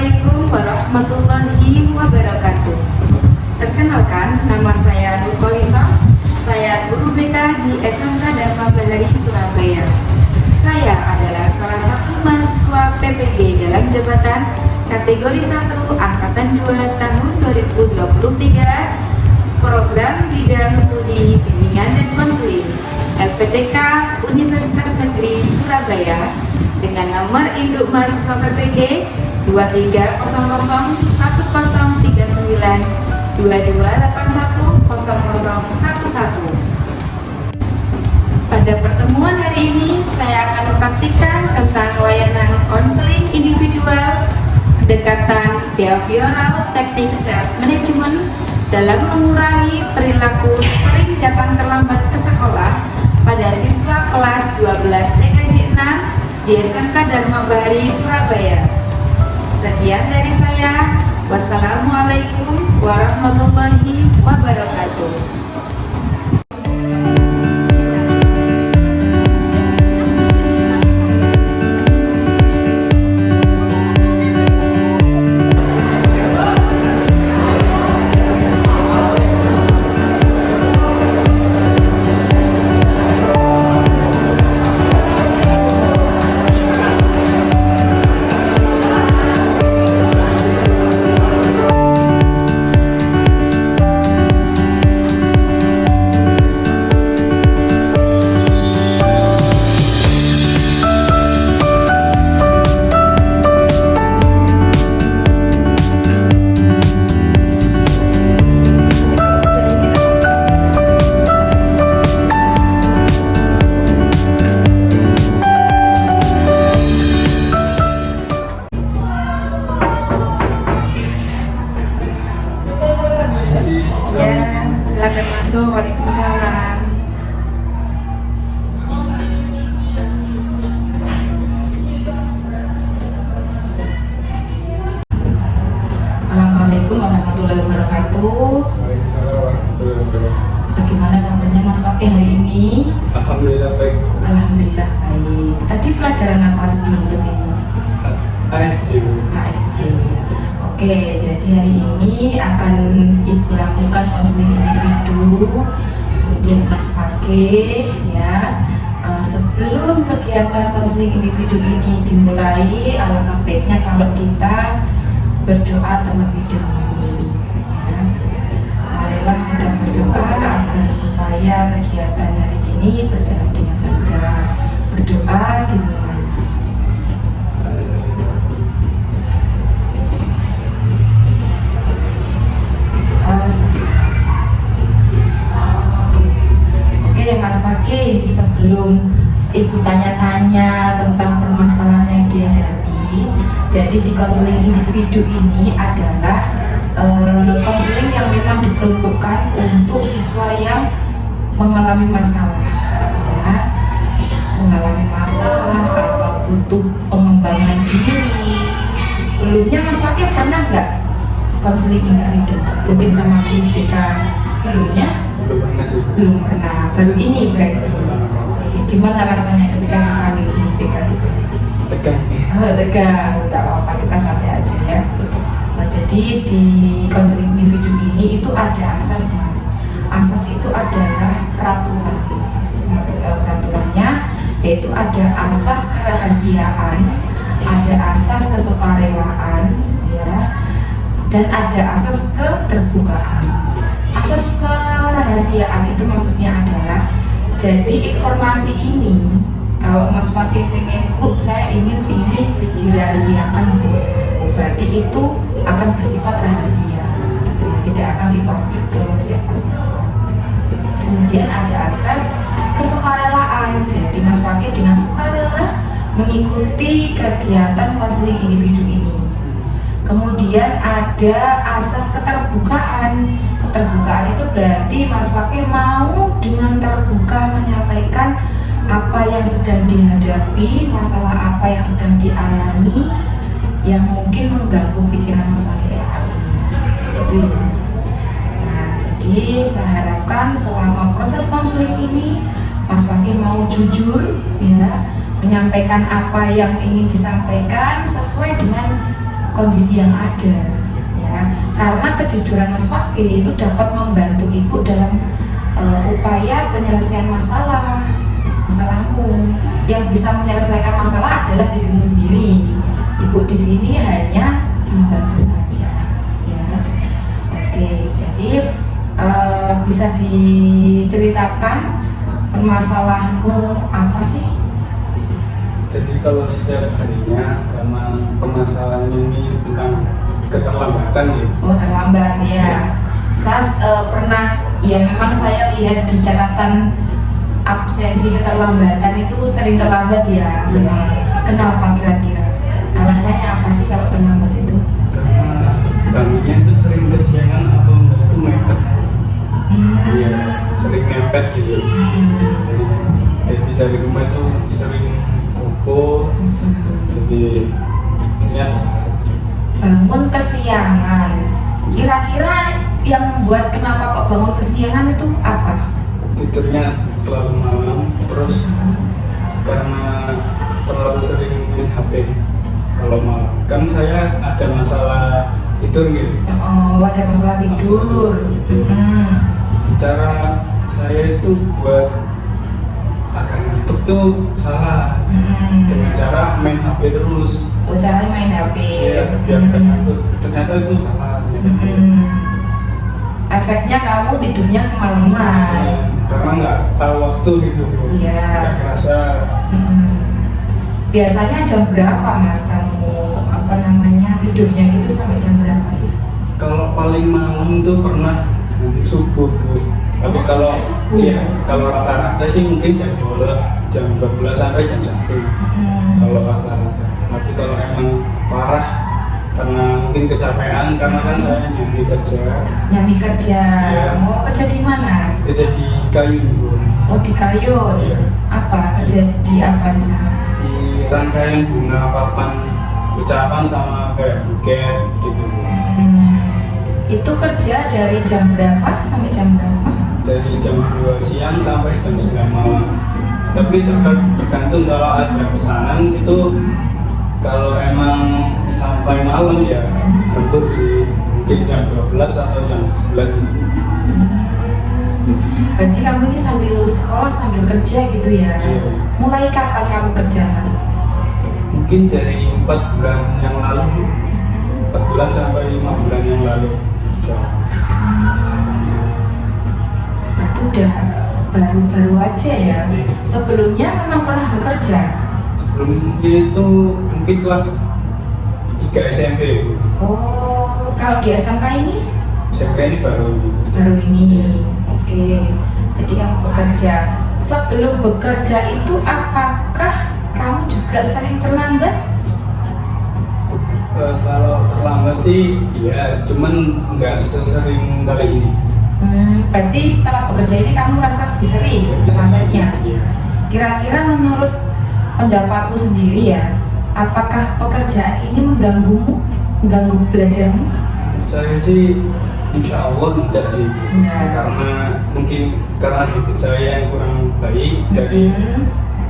Assalamualaikum warahmatullahi wabarakatuh. Perkenalkan, nama saya Nukolisa. Saya guru BK di SMK Dharma Bahari, Surabaya. Saya adalah salah satu mahasiswa PPG dalam jabatan kategori 1 Angkatan 2 tahun 2023, program bidang studi bimbingan dan konseling LPTK Universitas Negeri Surabaya dengan nomor induk mahasiswa PPG 23010922810011. Pada pertemuan hari ini saya akan mempraktikkan tentang layanan konseling individual, pendekatan behavioral, teknik self management dalam mengurangi perilaku sering datang terlambat ke sekolah pada siswa kelas 12 TKJ 6 di SMK Dharma Bahari, Surabaya. Sekian dari saya. Wassalamualaikum warahmatullahi wabarakatuh. Ya, silakan masuk. Waalaikumsalam. Assalamualaikum warahmatullahi wabarakatuh. Bagaimana kabarnya Mas Fakih hari ini? Alhamdulillah baik. Alhamdulillah baik. Tadi pelajaran apa sebelum kesini? ASJ. ASJ. Oke, jadi hari ini akan Ibu lakukan konseling individu untuk Mas Fakih ya. Sebelum kegiatan konseling individu ini dimulai, alangkah baiknya kalau kita berdoa terlebih dahulu ya. Marilah kita berdoa agar supaya kegiatan hari ini berjalan dengan lancar. Berdoa dimulai. Oke Mas Fakih, sebelum Ibu tanya-tanya tentang permasalahan yang dihadapi, jadi di konseling individu ini adalah konseling yang memang diperuntukkan untuk siswa yang mengalami masalah ya, mengalami masalah atau butuh pengembangan diri. Sebelumnya Mas Fakih pernah nggak konseling individu mungkin sama guru BK sebelumnya? Belum pernah, baru ini berarti. Gimana rasanya ketika dipanggil guru BK gitu? Tegang. Tegang, nggak apa-apa, kita santai aja ya. Nah, jadi di konseling individu ini itu ada asas Mas. Asas itu adalah peraturan. Peraturannya yaitu ada asas kerahasiaan, ada asas kesukarelaan ya, dan ada asas keterbukaan. Asas kerahasiaan itu maksudnya adalah, jadi informasi ini kalau Mas Fakih pengen, Bu, saya ingin ini dirahasiakan, Bu, berarti itu akan bersifat rahasia gitu, tidak akan dipublik ke siapa-siapa. Kemudian ada asas kesukarelaan, jadi Mas Fakih dengan sukarela mengikuti kegiatan konseling individu ini. Kemudian ada asas keterbukaan. Keterbukaan itu berarti Mas Fakih mau dengan terbuka menyampaikan apa yang sedang dihadapi, masalah apa yang sedang dialami yang mungkin mengganggu pikiran Mas Fakih saat ini. Gitu. Nah, jadi saya harapkan selama proses konseling ini Mas Fakih mau jujur ya, menyampaikan apa yang ingin disampaikan sesuai dengan kondisi yang ada ya, karena kejujuran Mas Fakih itu dapat membantu ibu dalam upaya penyelesaian masalahmu. Yang bisa menyelesaikan masalah adalah dirimu sendiri. Ibu di sini hanya membantu saja ya. Oke, jadi bisa diceritakan permasalahanmu apa sih? Jadi kalau setiap harinya karena permasalahan ini tentang keterlambatan ya. Oh, terlambat ya. Saya pernah ya, memang saya lihat di catatan absensi keterlambatan itu sering terlambat ya. Kenapa kira-kira? Alasannya apa sih kalau terlambat itu? Karena bangunnya itu sering kesiangan atau enggak itu mepet. Iya, sering mepet gitu. Jadi dari rumah itu sering kumpul. Jadi ternyata Bangun kesiangan. Kira-kira yang membuat kenapa kok bangun kesiangan itu apa? tidurnya terlalu malam, terus karena terlalu sering main HP kalau malam. Kan saya ada masalah tidur gitu. Oh, ada masalah tidur. Cara saya itu buat agar ngantuk tuh salah, dengan cara main HP terus. Oh, caranya main HP. Iya, biar nggak ngantuk. Ternyata itu salah. Efeknya kamu tidurnya kemalaman. Karena nggak tahu waktu gitu. Iya. Nggak kerasa. Biasanya jam berapa Mas kamu tidurnya gitu sampai jam berapa sih? Kalau paling malam tuh pernah subuh tuh. Tapi Oh, kalau sampai subuh? iya, kalau rata-rata sih mungkin jam 12 sampai jam 1. Kalau rata-rata. Tapi kalau emang parah karena mungkin kecapean, karena kan saya nyambi kerja. Nyambi kerja. Iya. Mau kerja di mana? Kerja di kayu Bu. Oh, di Kayun. Iya. Apa? Kerja di apa di sana? Di rangkaian bunga papan ucapan sama kayak buket gitu. Itu kerja dari jam berapa sampai jam berapa? Dari jam 2 siang sampai jam 9 malam. Tapi tergantung kalau ada pesanan itu, kalau emang sampai malam ya lembur sih, mungkin jam 12 atau jam 11 gitu. Berarti kamu ini sambil sekolah sambil kerja gitu ya? Iya. Mulai kapan kamu kerja Mas? Mungkin dari 4 bulan yang lalu, 4 bulan sampai 5 bulan yang lalu. Itu udah baru-baru aja ya. Sebelumnya memang pernah bekerja? Sebelum itu mungkin kelas 3 SMP. Oh, kalau di SMK ini? SMP ini baru ini. Baru ini. Oke. Jadi kamu bekerja. Sebelum bekerja itu apakah kamu juga sering terlambat? Kalau terlambat sih ya, cuman nggak sesering kali ini. Berarti setelah bekerja ini kamu merasa lebih sering terlambatnya? Iya. Kira-kira menurut pendapatmu sendiri ya, apakah pekerjaan ini mengganggu belajarmu? Saya sih insya Allah tidak sih. Enggak. Karena mungkin karena habit saya yang kurang baik, dari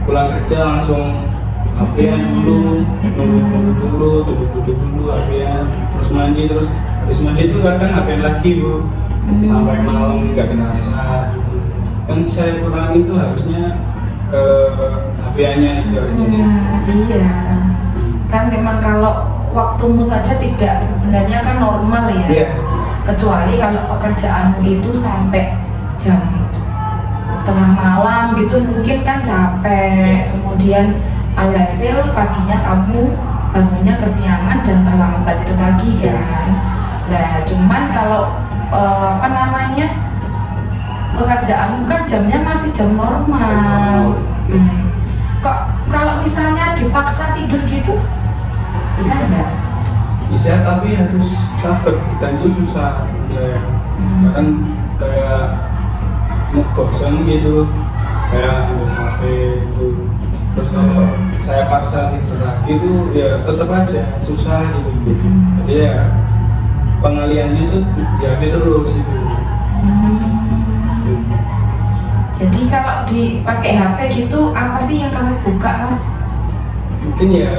pulang kerja langsung HP-an dulu, nunggu dulu, duduk dulu HP-an, terus mandi, terus habis mandi itu kadang HP-an lagi Bu, sampai malam nggak terasa gitu. Yang saya kurangi itu harusnya HP-nya itu aja sih. Iya, kan memang kalau waktumu saja tidak sebenarnya kan normal ya. Iya. Kecuali kalau pekerjaanmu itu sampai jam tengah malam gitu mungkin kan capek, kemudian alhasil paginya kamu bangunnya kesiangan dan terlambat itu tadi kan. Nah cuman kalau pekerjaanmu kan jamnya masih jam normal. Kok kalau misalnya dipaksa tidur gitu bisa nggak? Bisa, tapi harus sabar dan itu susah saya. Kadang kayak mau bosan gitu, kayak ambil HP itu. Terus kalau saya paksa tidur lagi itu ya tetap aja susah gitu. Jadi ya pengaliannya itu di HP terus gitu. Jadi kalau dipakai HP gitu apa sih yang kamu buka Mas? Mungkin ya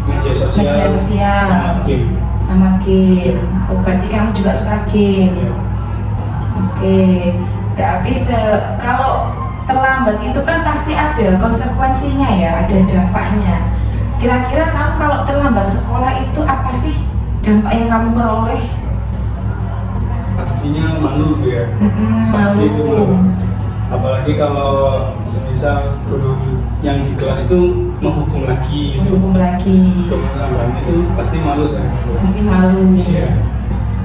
media sosial, Media sosial. sama game. Sama game. Oh, berarti kamu juga suka game. Ya. Oke, berarti kalau terlambat itu kan pasti ada konsekuensinya ya, ada dampaknya. Kira-kira kamu kalau terlambat sekolah itu apa sih dampak yang kamu peroleh? Pastinya malu ya. Pasti itu Malu. malu. Apalagi kalau semisal guru yang di kelas itu menghukum lagi gitu. Menghukum lagi. Kemudian itu pasti malu saya. Pasti malu. Iya.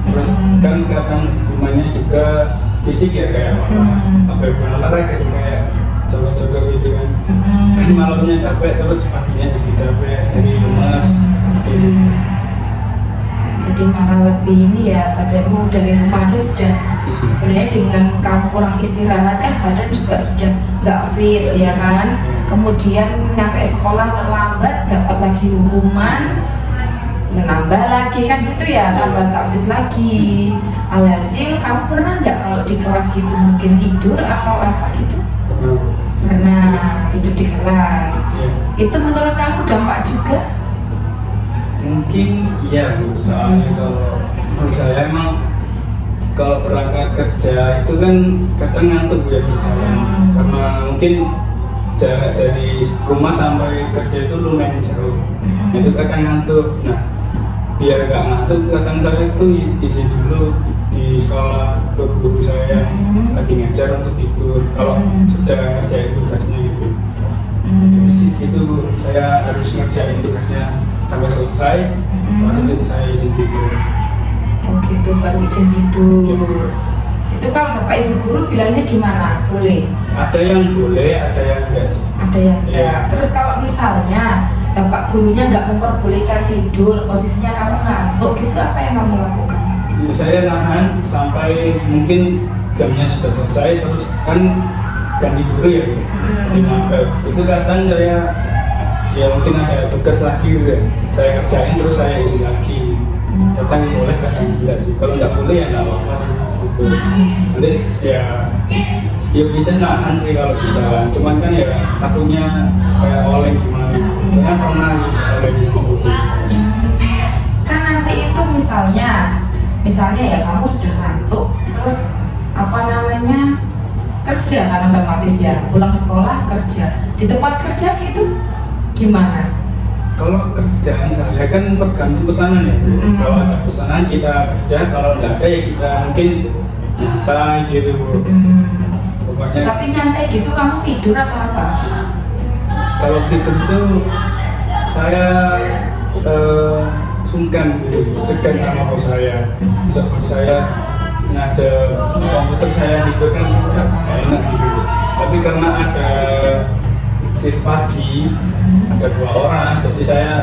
Terus kan kadang hukumannya juga fisik ya, kayak apa ya, olahraga sih, kayak coba-coba gitu kan. Kan malamnya capek, terus paginya jadi capek, jadi lemas gitu. Jadi malah lebih ini ya, badanmu dari rumah aja sudah sebenarnya dengan kamu kurang istirahat kan badan juga sudah nggak fit ya kan. Kemudian nyampe sekolah terlambat dapat lagi hukuman, menambah lagi kan gitu ya, tambah nggak fit lagi. Alhasil kamu pernah nggak kalau di kelas gitu mungkin tidur atau apa gitu? Pernah tidur di kelas. Ya. Itu menurut kamu dampak juga? Mungkin iya Bu, soalnya kalau menurut saya emang kalau berangkat kerja itu kan kadang ngantuk ya di jalan, karena mungkin jarak dari rumah sampai kerja itu lumayan jauh, itu kadang ngantuk. Nah, biar gak ngantuk kadang saya itu izin dulu di sekolah ke guru saya lagi ngajar untuk tidur kalau sudah ngerjain tugasnya gitu. Jadi itu saya harus ngerjain tugasnya sampai selesai, baru saya izin tidur. Oh gitu, baru izin tidur. Itu kalau bapak ibu guru bilangnya gimana? Boleh? Ada yang boleh, ada yang enggak sih. Ada yang enggak. Iya. Terus kalau misalnya bapak gurunya nggak memperbolehkan tidur, posisinya kamu ngantuk gitu, apa yang kamu lakukan? Saya nahan sampai mungkin jamnya sudah selesai, terus kan ganti guru ya, di mampir. Itu kadang saya ya mungkin ada tugas lagi gitu ya, saya kerjain terus saya isi lagi. Kadang boleh, kadang enggak sih. Kalau nggak boleh ya nggak apa-apa sih gitu. Nanti ya bisa nahan sih kalau di jalan. Cuman kan ya takutnya kayak oleng gimana. Saya pernah oleng gitu. Kan nanti itu misalnya ya kamu sudah ngantuk, terus apa namanya kerja kan otomatis ya, pulang sekolah kerja di tempat kerja gitu gimana? Kalau kerjaan saya kan tergantung pesanan ya. Kalau ada pesanan kita kerja, kalau nggak ada ya kita mungkin nyantai gitu. Pokoknya Tapi nyantai gitu kamu tidur atau apa? kalau tidur itu saya sungkan gitu, segan sama bos saya. Bisa bos saya ada komputer saya tidur kan nggak enak gitu. Tapi karena ada shift pagi, ada 2 orang, jadi saya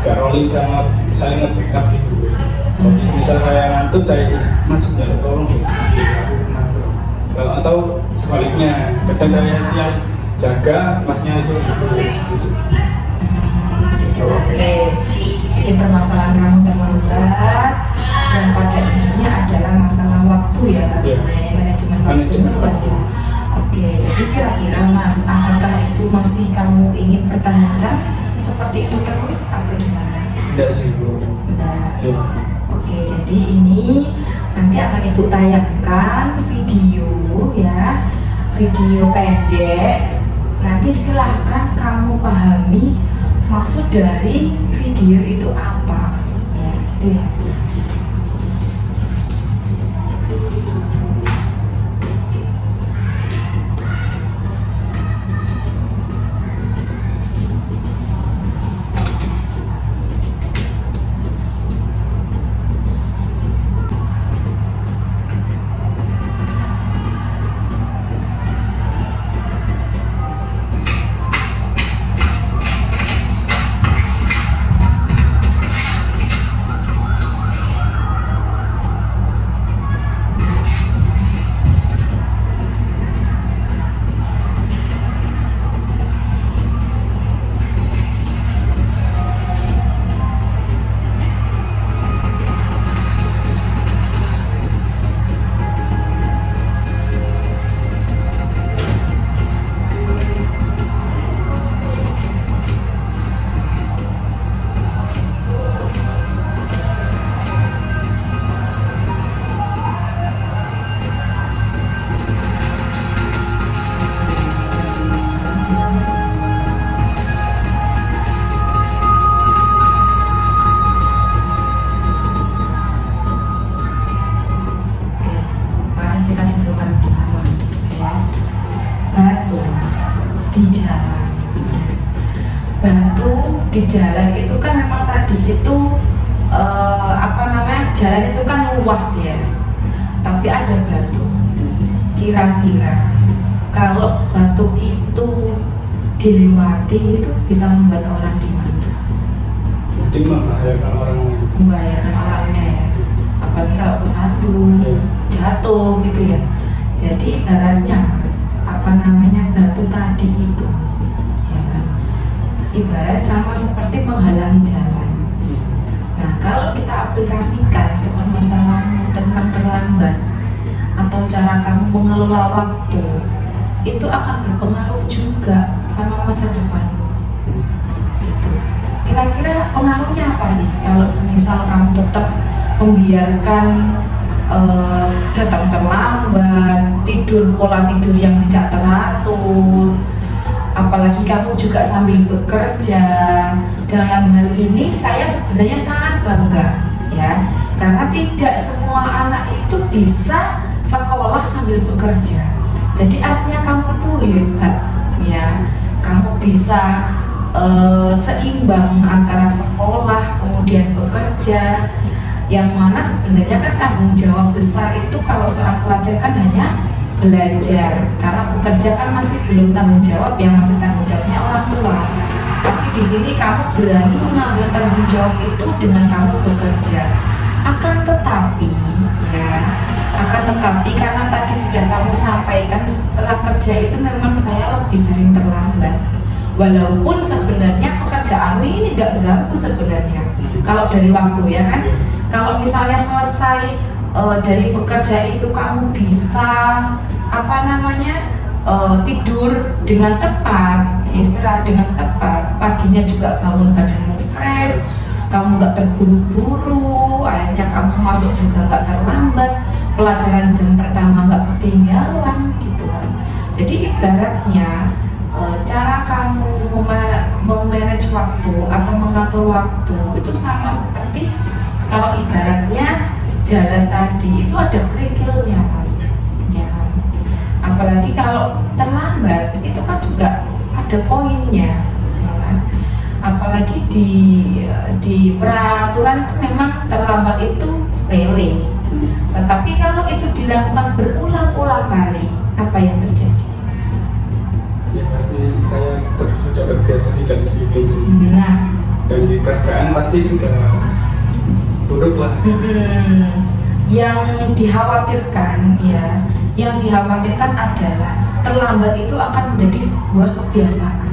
agak rolling sama saya nge-backup gitu. Jadi misal saya ngantuk, saya mas jangan tolong atau sebaliknya, kadang saya yang jaga, masnya itu gitu. Oke, jadi permasalahan kamu terlambat dan pada intinya adalah masalah waktu ya sebenarnya, manajemen waktu itu kan ya. Oke, jadi kira-kira Mas, apakah itu masih kamu ingin pertahankan seperti itu terus atau gimana? Enggak sih Bu. Nah, Ya. oke, jadi ini nanti akan Ibu tayangkan video ya, video pendek. Nanti silahkan kamu pahami maksud dari video itu apa, ya gitu ya. di jalan itu kan memang tadi itu jalan itu kan luas ya, tapi ada batu. Kira-kira kalau batu itu dilewati itu bisa membuat orang gimana? Mungkin membahayakan orang. Membahayakan orangnya ya, apalagi kalau kesandung, jatuh gitu ya. Jadi ibaratnya mas, batu tadi itu ya kan, ibarat sama seperti menghalangi jalan. Nah kalau kita aplikasikan ke permasalahanmu tentang terlambat atau cara kamu mengelola waktu, itu akan berpengaruh juga sama masa depanmu. Gitu. Kira-kira pengaruhnya apa sih kalau semisal kamu tetap membiarkan datang terlambat, tidur pola tidur yang tidak teratur, apalagi kamu juga sambil bekerja. Dalam hal ini saya sebenarnya sangat bangga ya, karena tidak semua anak itu bisa sekolah sambil bekerja. Jadi artinya kamu itu hebat ya, kamu bisa seimbang antara sekolah kemudian bekerja, yang mana sebenarnya kan tanggung jawab besar itu kalau seorang pelajar kan hanya belajar, karena bekerja kan masih belum tanggung jawab, yang masih tanggung jawabnya orang tua. Tapi di sini kamu berani mengambil tanggung jawab itu dengan kamu bekerja. Akan tetapi karena tadi sudah kamu sampaikan, setelah kerja itu memang saya lebih sering terlambat. Walaupun sebenarnya pekerjaanmu ini nggak ganggu sebenarnya kalau dari waktu ya kan. Kalau misalnya selesai dari bekerja itu kamu bisa tidur dengan tepat, istirahat dengan tepat, paginya juga bangun badanmu fresh, kamu nggak terburu-buru, akhirnya kamu masuk juga nggak terlambat, pelajaran jam pertama nggak ketinggalan gitu kan. Jadi ibaratnya cara kamu memanage waktu atau mengatur waktu itu sama seperti kalau ibaratnya jalan tadi itu ada kerikilnya mas ya kan? Apalagi kalau terlambat itu kan juga ada poinnya ya kan? Apalagi di peraturan itu memang terlambat itu sepele, tetapi kalau itu dilakukan berulang-ulang kali, apa yang terjadi? Ya pasti saya sudah terbiasa tidak disiplin sih. Nah, dan di kerjaan pasti sudah buruk lah. Yang dikhawatirkan adalah terlambat itu akan menjadi sebuah kebiasaan.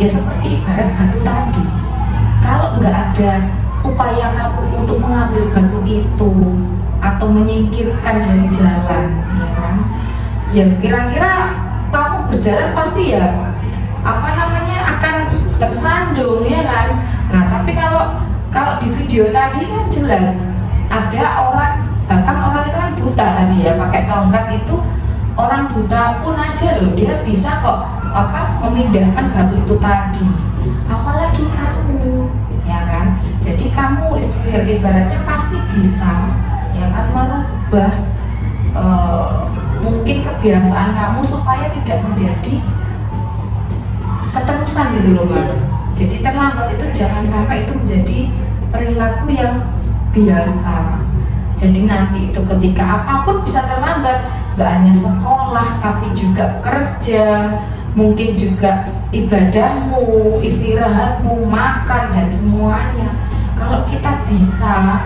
Ya seperti ibarat batu tadi. Kalau nggak ada upaya kamu untuk mengambil batu itu atau menyingkirkan dari jalan, ya kan? Ya kira-kira kamu berjalan pasti ya akan tersandung ya kan. Nah tapi kalau di video tadi kan jelas ada orang, bahkan orang itu kan buta tadi ya, pakai tongkat itu, orang buta pun aja loh dia bisa kok memindahkan batu itu tadi, apalagi kamu ya kan. Jadi kamu ibaratnya pasti bisa ya kan merubah mungkin kebiasaan kamu supaya tidak menjadi keterusan gitu loh mas. Jadi terlambat itu jangan sampai itu menjadi perilaku yang biasa. Jadi nanti itu ketika apapun bisa terlambat, gak hanya sekolah tapi juga kerja, mungkin juga ibadahmu, istirahatmu, makan dan semuanya. Kalau kita bisa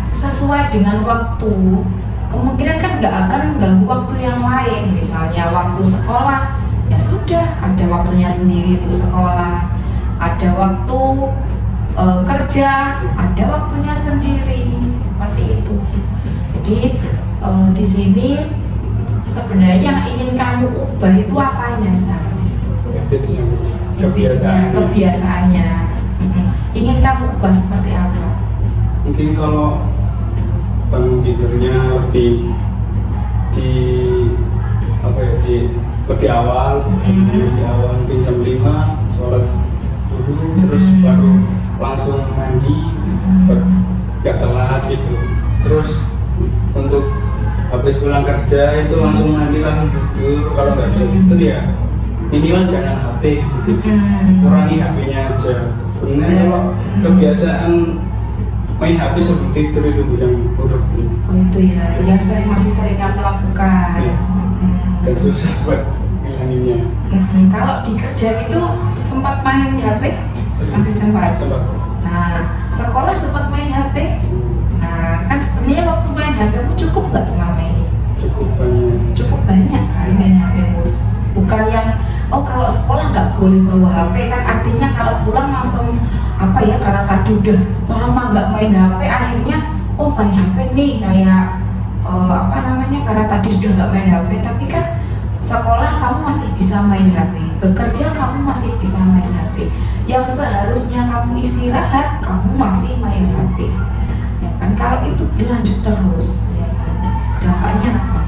sesuai dengan waktu, kemungkinan kan gak akan ganggu waktu yang lain. Misalnya waktu sekolah, ya sudah ada waktunya sendiri untuk sekolah, ada waktu kerja, ada waktunya sendiri, seperti itu. Jadi di sini sebenarnya yang ingin kamu ubah itu apanya sekarang? Kebiasaannya. Ingin kamu ubah seperti apa? Mungkin kalau bangun tidurnya lebih lebih awal, mungkin jam 5 sholat dulu, terus baru langsung mandi, gak telat gitu. Terus untuk habis pulang kerja itu langsung mandi langsung tidur. Kalau nggak bisa tidur ya minimal jangan HP gitu. Kurangi HP-nya aja. Sebenarnya kalau kebiasaan main HP sebelum tidur itu yang buruk. Oh itu ya, yang masih sering kamu lakukan. Ya. Dan susah buat ngilanginnya. Kalau di kerja itu sempat main HP? Masih sempat. Nah, sekolah sempat main HP? Nah, kan sebenarnya waktu main HP-mu cukup nggak selama ini? Cukup banyak kan main HP-mu. Bukan yang, oh kalau sekolah nggak boleh bawa HP kan artinya kalau pulang langsung apa ya, karena tadi udah lama nggak main HP akhirnya oh main HP nih kayak apa namanya, karena tadi sudah nggak main HP. Tapi kan sekolah kamu masih bisa main HP, bekerja kamu masih bisa main HP, yang seharusnya kamu istirahat kamu masih main HP ya kan. Kalau itu berlanjut terus ya kan, dampaknya apa?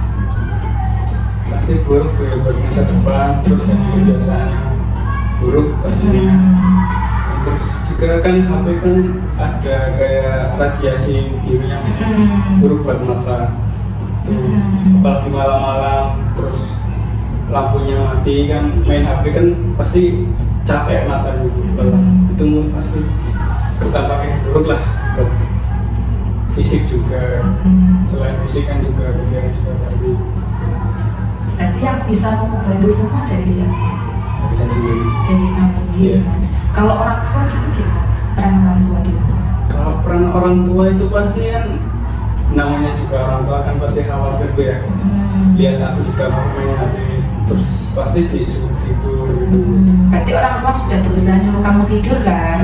Pasti buruk ya buat masa depan, terus jadi kebiasaan yang buruk pastinya. Terus juga kan HP kan ada kayak radiasi biru yang buruk buat mata tuh, apalagi malam-malam terus lampunya mati kan, main HP kan pasti capek mata gitu. Itu pasti berdampak yang buruk lah buat fisik juga. Selain fisik kan juga pikiran juga pasti. Berarti yang bisa mengubah itu semua dari siapa? Dari saya sendiri. Dari kamu sendiri kan? Kalau orang tua gitu gimana? Peran orang tua di mana? Kalau peran orang tua itu pasti kan, namanya juga orang tua kan pasti khawatir ya. Lihat aku di kamar main HP, terus pasti disuruh tidur gitu. Berarti orang tua sudah berusaha nyuruh kamu tidur kan?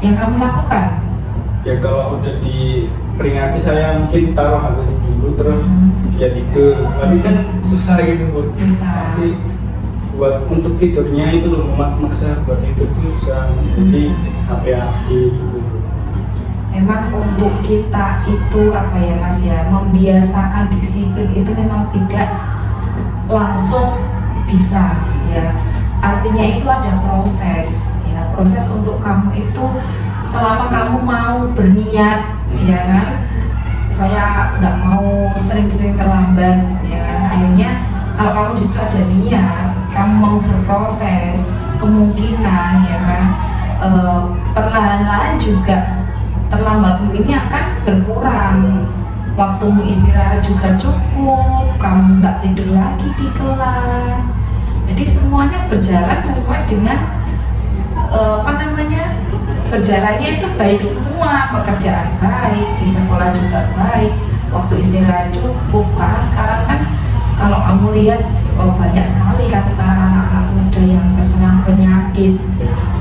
Yang kamu lakukan? Ya kalau udah diperingati saya mungkin taruh HP dulu terus dia tidur. Tapi kan susah gitu Bu. Susah. Pasti buat untuk tidurnya itu loh, maksa buat tidur itu susah. Jadi HP gitu. Memang untuk kita itu apa ya Mas ya, membiasakan disiplin itu memang tidak langsung bisa ya. Artinya itu ada proses ya, proses untuk kamu itu selama kamu mau berniat ya kan, saya nggak mau sering-sering terlambat ya kan. Akhirnya kalau kamu di situ ada niat, kamu mau berproses, kemungkinan ya kan perlahan-lahan juga terlambatmu ini akan berkurang. Waktumu istirahat juga cukup, kamu nggak tidur lagi di kelas. Jadi semuanya berjalan sesuai dengan berjalannya itu baik semua. Pekerjaan baik, di sekolah juga baik, waktu istirahat cukup. Karena sekarang kan kalau kamu lihat banyak sekali kan sekarang anak-anak muda yang terserang penyakit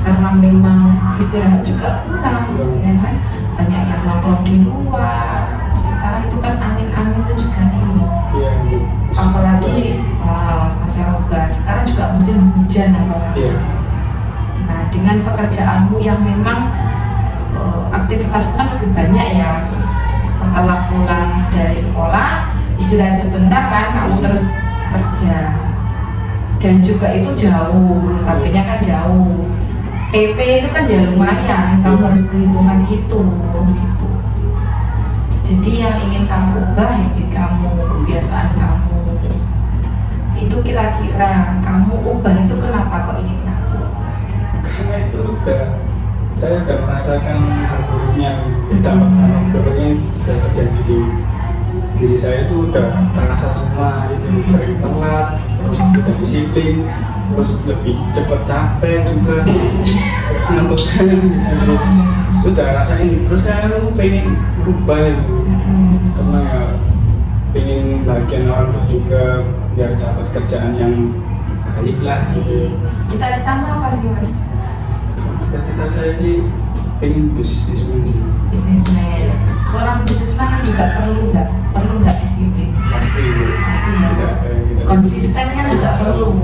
karena memang istirahat juga kurang ya kan. Banyak yang nongkrong di luar. Sekarang itu kan angin-angin itu juga ini. Apalagi masyarakat sekarang juga musim hujan apalagi. Nah dengan pekerjaanmu yang memang aktivitasmu kan lebih banyak ya, setelah pulang dari sekolah istirahat sebentar kan kamu terus kerja, dan juga itu jauh, tapi kan jauh. PP itu kan ya lumayan, kamu harus perhitungan itu gitu. Jadi yang ingin kamu ubah habit kamu, kebiasaan kamu itu kira-kira kamu ubah itu kenapa kok ingin kamu ubah? Karena itu saya udah merasakan hal buruknya, dampak buruknya sudah terjadi di diri saya itu udah terasa semua itu, sering telat, terus tidak disiplin, terus lebih cepat capek juga, ngantuk gitu. Udah rasain, terus saya pengen berubah gitu. Karena ya pengen bagian orang tua juga biar dapat kerjaan yang baik lah gitu. Cita-citamu apa sih Mas? Cita-cita saya sih pengen bisnismen sih. Bisnismen. Seorang bisnismen juga perlu nggak disiplin? Pasti ya. Konsistennya juga perlu.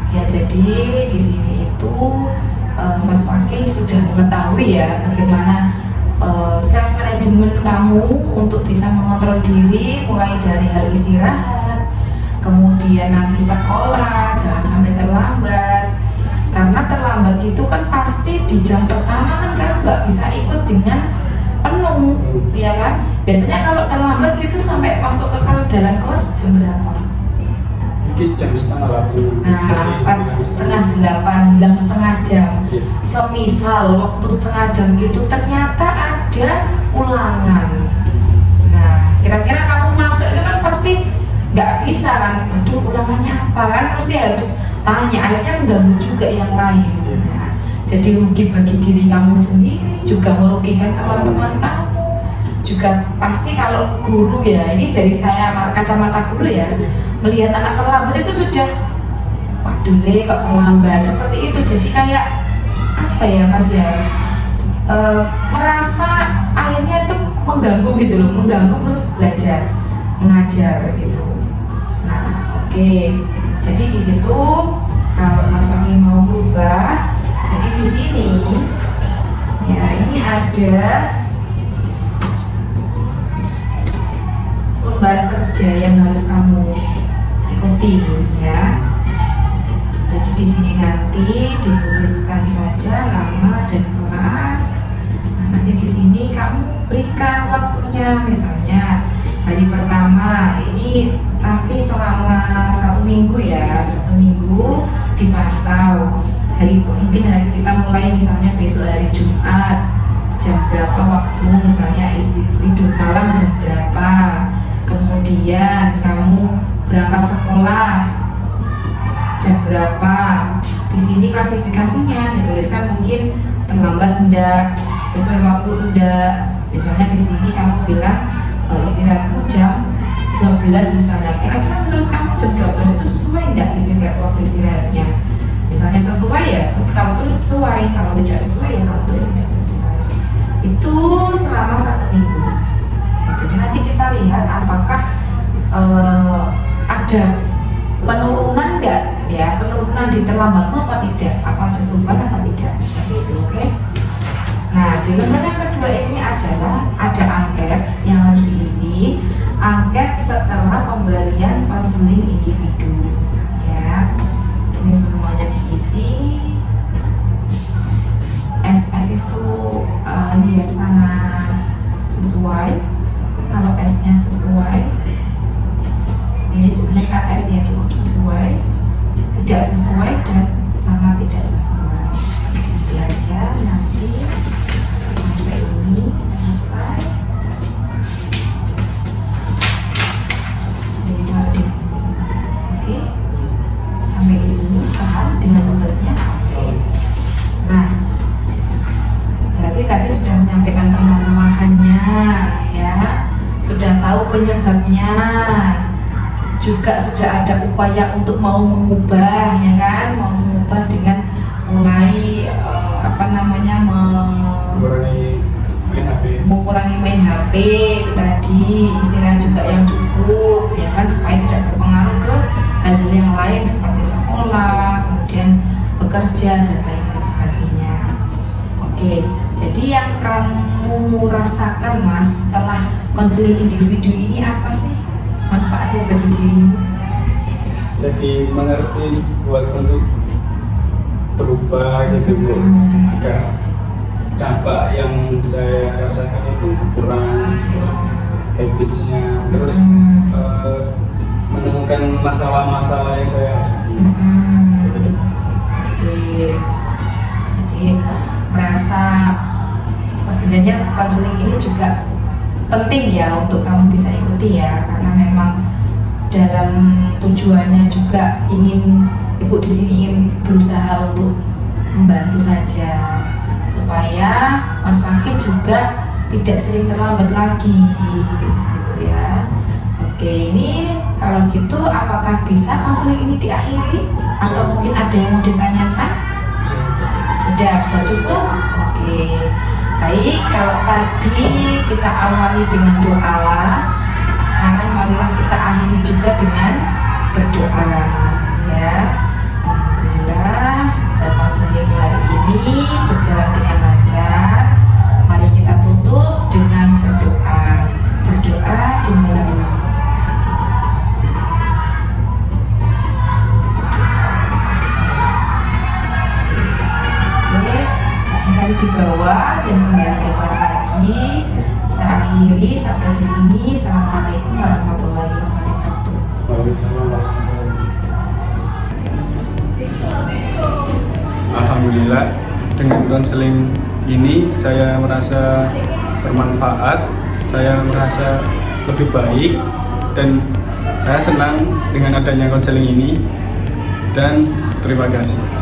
Ya jadi di sini itu Mas Fakih sudah mengetahui ya bagaimana self management kamu untuk bisa mengontrol diri, mulai dari hal istirahat, kemudian nanti sekolah, jangan sampai terlambat. Karena terlambat itu kan pasti di jam pertama kan kamu nggak bisa ikut dengan penuh, ya kan? Biasanya kalau terlambat itu sampai masuk ke dalam kelas jam berapa? mungkin jam setengah 8. Nah, setengah 8, bilang setengah jam. Iya. Semisal waktu setengah jam itu ternyata ada ulangan. Nah, kira-kira kamu masuk itu kan pasti nggak bisa kan? Aduh, ulangannya apa kan? Pasti harus tanya. Akhirnya mengganggu juga yang lain. Nah, jadi rugi bagi diri kamu sendiri, juga merugikan teman-teman kamu. Juga pasti kalau guru ya, ini dari saya kacamata guru ya, melihat anak terlambat itu sudah waduh deh kok terlambat seperti itu. Jadi kayak apa ya Mas ya, merasa akhirnya itu mengganggu gitu loh, mengganggu terus belajar mengajar gitu. Nah oke, jadi di situ kalau Mas Fahmi mau berubah, jadi di sini ya ini ada lembar kerja yang harus kamu ikuti ya. Jadi di sini nanti dituliskan saja nama dan kelas. Nah, nanti di sini kamu berikan waktunya, misalnya hari pertama ini nanti selama 1 minggu ya, 1 minggu dipantau. Mungkin hari kita mulai misalnya besok hari Jumat jam berapa waktu, misalnya tidur malam jam berapa. Kemudian kamu berangkat sekolah jam berapa. Di sini klasifikasinya dituliskan mungkin terlambat enggak, sesuai waktu enggak. Misalnya di sini kamu bilang istirahatmu jam 12 misalnya. Kira-kira menurut kamu jam 12 itu sesuai enggak waktu istirahatnya? Misalnya sesuai ya kamu tulis sesuai, kalau tidak sesuai ya kamu tulis tidak sesuai. Itu selama 1 minggu. Jadi nanti kita lihat apakah ada penurunan enggak ya, penurunan di terlambatmu apa tidak, apa ada perubahan apa tidak, seperti itu. Oke. Nah di lembar yang kedua ini adalah ada angket yang harus diisi, angket setelah pemberian konseling individu ya. Ini semuanya diisi. SS itu ini yang sangat sesuai. Kalau S-nya sesuai, ini sebenarnya KS yang cukup sesuai, tidak sesuai dan sama tidak sesuai. Isi aja nanti sampai ini selesai. Oke, sampai di sini paham dengan tugasnya. Nah, berarti tadi sudah menyampaikan permasalahannya ya. Sudah tahu penyebabnya, juga sudah ada upaya untuk mau mengubah ya kan, mau mengubah dengan mulai mengurangi main HP itu tadi, istirahat juga yang cukup ya kan, supaya tidak berpengaruh ke hal-hal yang lain seperti sekolah, kemudian bekerja dan lain sebagainya. Oke, jadi yang kamu rasakan Mas setelah konseling individu ini apa sih manfaatnya bagi dirimu? Jadi mengerti buat untuk berubah gitu Bu, agar dampak yang saya rasakan itu kurang habitsnya, terus menemukan masalah-masalah yang saya hadapi. Oke, jadi merasa sebenarnya konseling ini juga penting ya untuk kamu bisa ikuti ya, karena memang dalam tujuannya juga ingin ibu di sini ingin berusaha untuk membantu saja supaya Mas Fakih juga tidak sering terlambat lagi gitu ya. Oke, ini kalau gitu apakah bisa konseling ini diakhiri atau mungkin ada yang mau ditanyakan? Sudah cukup? Oke. Baik, kalau tadi kita awali dengan doa, sekarang marilah kita akhiri juga dengan berdoa ya. Alhamdulillah konseling hari ini berjalan dengan lancar. Mari kita tutup dengan berdoa. Berdoa dimulai. Di bawah dan kembali ke kelas lagi. Saya akhiri sampai di sini. Assalamualaikum warahmatullahi wabarakatuh. Waalaikumsalam warahmatullahi wabarakatuh. alhamdulillah dengan konseling ini saya merasa bermanfaat, saya merasa lebih baik, dan saya senang dengan adanya konseling ini, dan terima kasih.